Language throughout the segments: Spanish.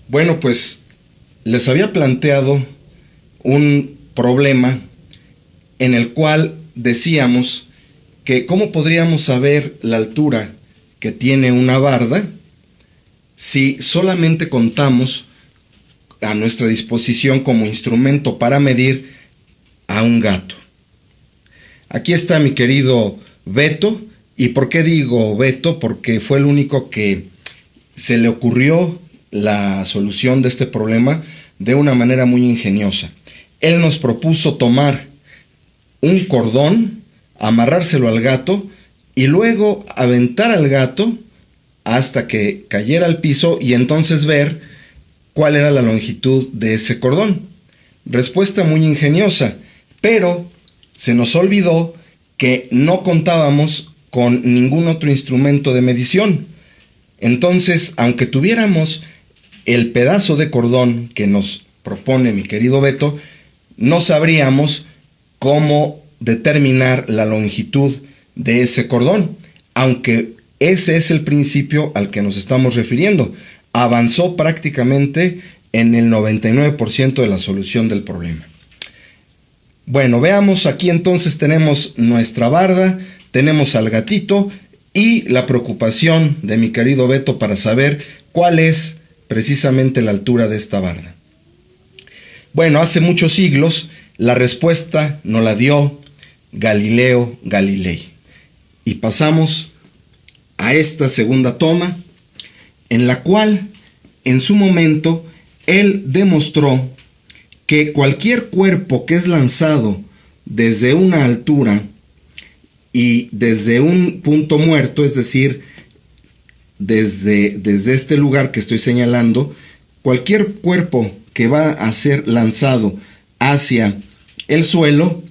Bueno, pues les había planteado un problema en el cual decíamos que cómo podríamos saber la altura que tiene una barda si solamente contamos a nuestra disposición como instrumento para medir a un gato. Aquí está mi querido Beto. ¿Y por qué digo Beto? Porque fue el único que se le ocurrió la solución de este problema de una manera muy ingeniosa. Él nos propuso tomar un cordón, amarrárselo al gato y luego aventar al gato hasta que cayera al piso y entonces ver cuál era la longitud de ese cordón. Respuesta muy ingeniosa, pero se nos olvidó que no contábamos con ningún otro instrumento de medición. Entonces, aunque tuviéramos el pedazo de cordón que nos propone mi querido Beto, no sabríamos cómo determinar la longitud de ese cordón, aunque ese es el principio al que nos estamos refiriendo. Avanzó prácticamente en el 99% de la solución del problema. Bueno, veamos, aquí entonces tenemos nuestra barda, tenemos al gatito y la preocupación de mi querido Beto para saber cuál es precisamente la altura de esta barda. Bueno, hace muchos siglos la respuesta nos la dio Galileo Galilei. Y pasamos a esta segunda toma, en la cual en su momento él demostró que cualquier cuerpo que es lanzado desde una altura y desde un punto muerto, es decir, desde este lugar que estoy señalando, cualquier cuerpo que va a ser lanzado hacia el suelo,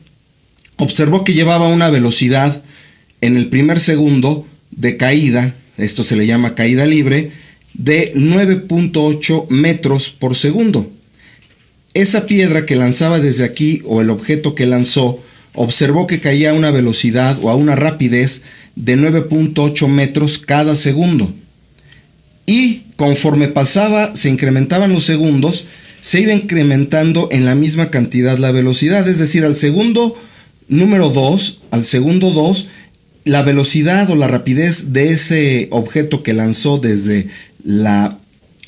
observó que llevaba una velocidad en el primer segundo de caída, esto se le llama caída libre, de 9.8 metros por segundo. Esa piedra que lanzaba desde aquí, o el objeto que lanzó, observó que caía a una velocidad o a una rapidez de 9.8 metros cada segundo. Y conforme pasaba, se incrementaban los segundos, se iba incrementando en la misma cantidad la velocidad, es decir, al segundo 2, la velocidad o la rapidez de ese objeto que lanzó desde la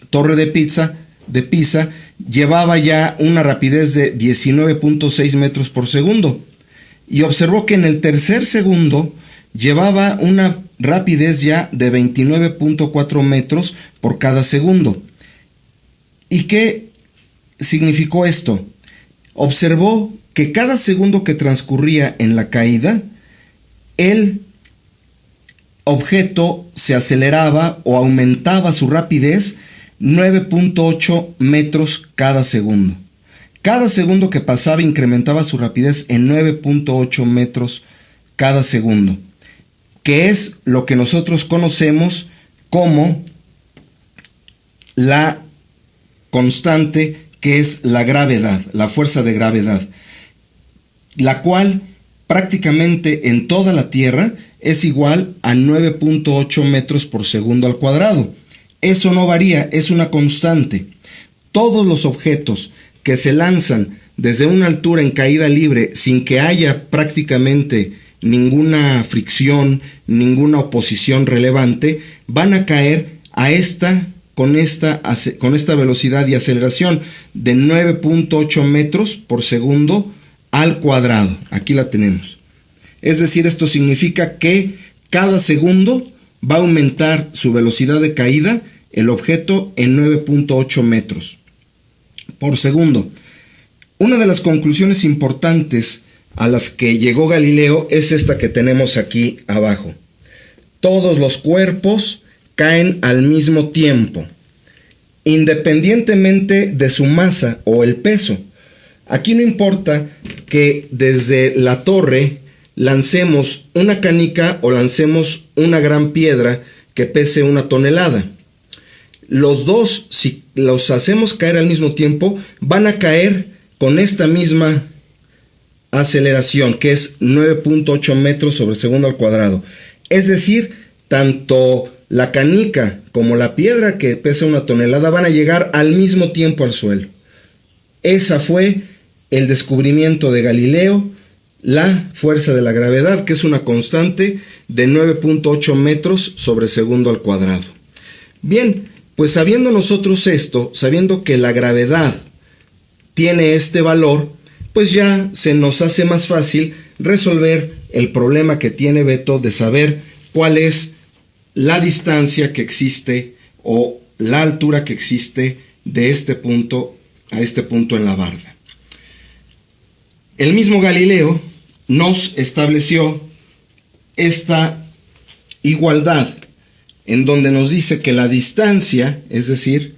torre de Pisa llevaba ya una rapidez de 19.6 metros por segundo. Y observó que en el tercer segundo llevaba una rapidez ya de 29.4 metros por cada segundo. ¿Y qué significó esto? Observó que cada segundo que transcurría en la caída, el objeto se aceleraba o aumentaba su rapidez 9.8 metros cada segundo. Cada segundo que pasaba incrementaba su rapidez en 9.8 metros cada segundo, que es lo que nosotros conocemos como la constante, que es la gravedad, la fuerza de gravedad, la cual prácticamente en toda la Tierra es igual a 9.8 metros por segundo al cuadrado. Eso no varía, es una constante. Todos los objetos que se lanzan desde una altura en caída libre sin que haya prácticamente ninguna fricción, ninguna oposición relevante, van a caer con esta velocidad y aceleración de 9.8 metros por segundo al cuadrado. Aquí la tenemos. Es decir, esto significa que cada segundo va a aumentar su velocidad de caída el objeto en 9.8 metros por segundo. Una de las conclusiones importantes a las que llegó Galileo es esta que tenemos aquí abajo. Todos los cuerpos caen al mismo tiempo, independientemente de su masa o el peso. Aquí no importa que desde la torre lancemos una canica o lancemos una gran piedra que pese 1 tonelada. Los dos, si los hacemos caer al mismo tiempo, van a caer con esta misma aceleración, que es 9.8 metros sobre segundo al cuadrado. Es decir, tanto la canica como la piedra, que pesa 1 tonelada, van a llegar al mismo tiempo al suelo. Esa fue el descubrimiento de Galileo, la fuerza de la gravedad, que es una constante de 9.8 metros sobre segundo al cuadrado. Bien, pues sabiendo nosotros esto, sabiendo que la gravedad tiene este valor, pues ya se nos hace más fácil resolver el problema que tiene Beto de saber cuál es la distancia que existe o la altura que existe de este punto a este punto en la barda. El mismo Galileo nos estableció esta igualdad en donde nos dice que la distancia, es decir,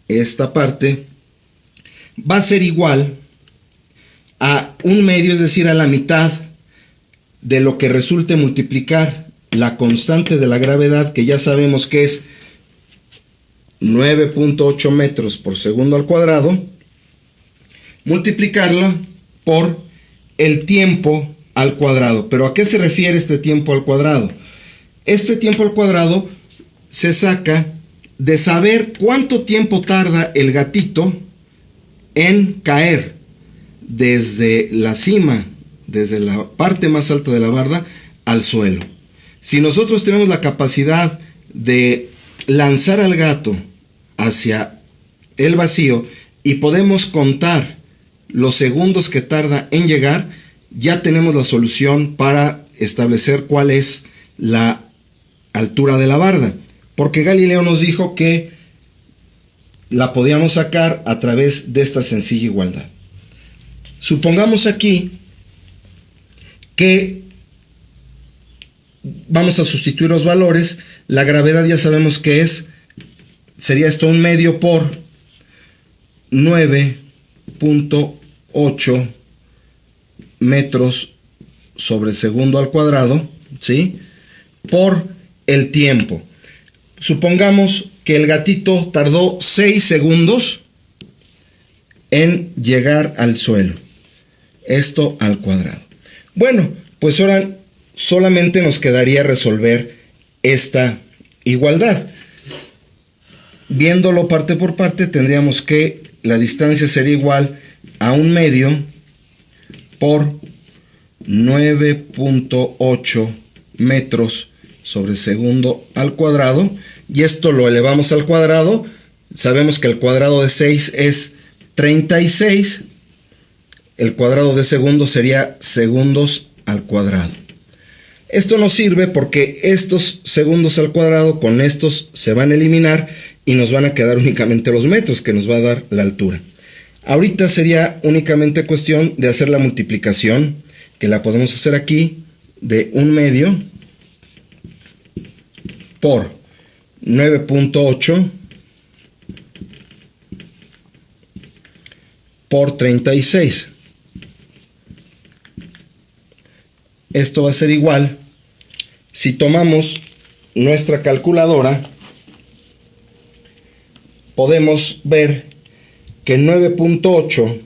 esta parte, va a ser igual a 1/2, es decir, a la mitad de lo que resulte multiplicar la constante de la gravedad, que ya sabemos que es 9.8 metros por segundo al cuadrado, multiplicarla por el tiempo al cuadrado. ¿Pero a qué se refiere este tiempo al cuadrado? Este tiempo al cuadrado se saca de saber cuánto tiempo tarda el gatito en caer desde la cima, desde la parte más alta de la barda, al suelo. Si nosotros tenemos la capacidad de lanzar al gato hacia el vacío y podemos contar los segundos que tarda en llegar, ya tenemos la solución para establecer cuál es la altura de la barda, porque Galileo nos dijo que la podíamos sacar a través de esta sencilla igualdad. Supongamos aquí que vamos a sustituir los valores. La gravedad ya sabemos que sería esto 1/2 por 9.8 metros sobre segundo al cuadrado, ¿sí? Por el tiempo. Supongamos que el gatito tardó 6 segundos en llegar al suelo. Esto al cuadrado. Bueno, pues ahora solamente nos quedaría resolver esta igualdad. Viéndolo parte por parte, tendríamos que la distancia sería igual a 1/2 por 9.8 metros sobre segundo al cuadrado, y esto lo elevamos al cuadrado. Sabemos que el cuadrado de 6 es 36, el cuadrado de segundo sería segundos al cuadrado. Esto nos sirve porque estos segundos al cuadrado con estos se van a eliminar y nos van a quedar únicamente los metros, que nos va a dar la altura. Ahorita sería únicamente cuestión de hacer la multiplicación, que la podemos hacer aquí, de 1/2 por 9.8 por 36. Esto va a ser igual, si tomamos nuestra calculadora, podemos ver que 9.8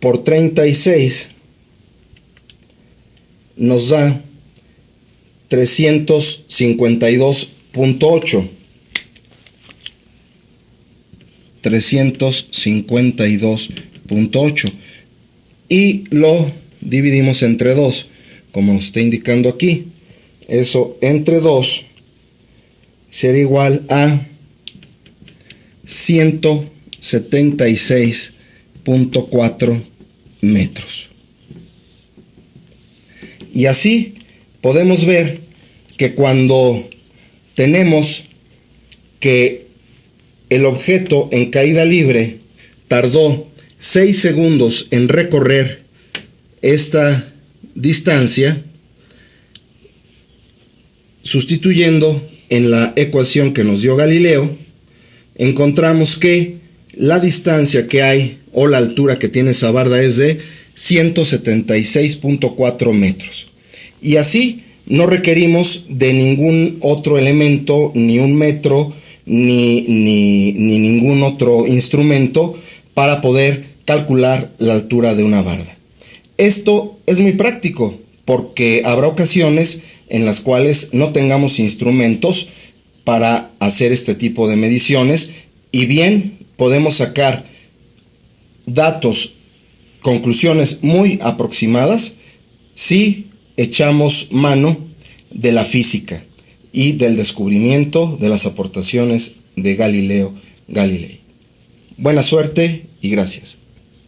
por 36 nos da 352.8. 352.8. Y lo dividimos entre 2, como nos está indicando aquí. Eso entre 2 sería igual a 176.4 metros. Y así podemos ver que cuando tenemos que el objeto en caída libre tardó 6 segundos en recorrer esta distancia, sustituyendo en la ecuación que nos dio Galileo, encontramos que la distancia que hay o la altura que tiene esa barda es de 176.4 metros. Y así no requerimos de ningún otro elemento, ni un metro, ni ningún otro instrumento para poder calcular la altura de una barda. Esto es muy práctico porque habrá ocasiones en las cuales no tengamos instrumentos para hacer este tipo de mediciones, y bien podemos sacar datos, conclusiones muy aproximadas si echamos mano de la física y del descubrimiento de las aportaciones de Galileo Galilei. Buena suerte y gracias.